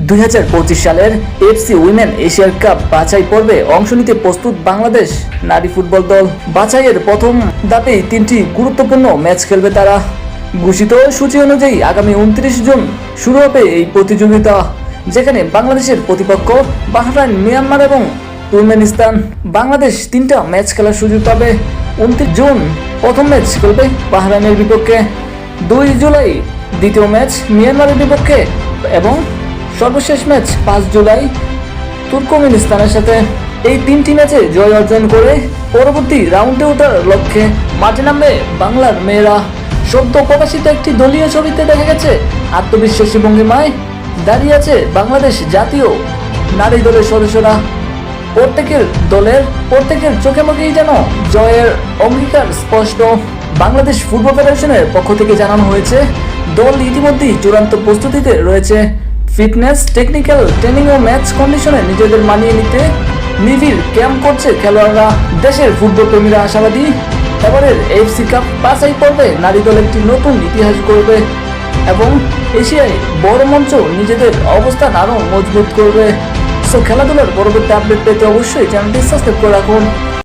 2025 সালের FC women এশিয়ার cup বাছাই পর্বে অংশ নিতে প্রস্তুত বাংলাদেশ নারী ফুটবল দল। বাছাইয়ের প্রথম ধাপেই 3টি গুরুত্বপূর্ণ ম্যাচ খেলবে তারা। ঘোষিত সূচি অনুযায়ী আগামী 29 জুন শুরু হবে এই প্রতিযোগিতা, যেখানে বাংলাদেশের প্রতিপক্ষ বাহরাইন, মিয়ানমার এবং তুর্কমেনিস্তান। বাংলাদেশ 3টা ম্যাচ খেলার সুযোগ পাবে। 29 জুন প্রথম ম্যাচ খেলবে বাহরাইনের বিপক্ষে, 2 জুলাই দ্বিতীয় ম্যাচ মিয়ানমারের বিপক্ষে এবং সর্বশেষ ম্যাচ 5 জুলাই তুর্কমেনিস্তানের সাথে। এই 3টি ম্যাচে জয় অর্জন করে পরবর্তী রাউন্ডে ওঠার লক্ষ্যে মাঠে নামবে বাংলার মেয়েরা। সদ্য প্রকাশিত একটি দলীয় ছবিতে দেখা গেছে আত্মবিশ্বাসী ভঙ্গিমায় দাঁড়িয়ে আছে বাংলাদেশ জাতীয় নারী দলের সদস্যরা। প্রত্যেকের চোখে মুখেই যেন জয়ের অঙ্গীকার স্পষ্ট। বাংলাদেশ ফুটবল ফেডারেশনের পক্ষ থেকে জানানো হয়েছে, দল ইতিমধ্যেই চূড়ান্ত প্রস্তুতিতে রয়েছে। ফিটনেস, টেকনিক্যাল ট্রেনিং ও ম্যাচ কন্ডিশনে নিজেদের মানিয়ে নিতে নিবিড় ক্যাম্প করছে খেলোয়াড়রা। দেশের ফুটবল প্রেমীরা আশাবাদী, এবারের এফসি কাপ বাছাই পর্বে নারী দল একটি নতুন ইতিহাস গড়বে এবং এশিয়ায় বড় মঞ্চ নিজেদের অবস্থান আরও মজবুত করবে। সো খেলাধুলার পরবর্তী আপডেট পেতে অবশ্যই চ্যানেলটি সাবস্ক্রাইব করে রাখুন।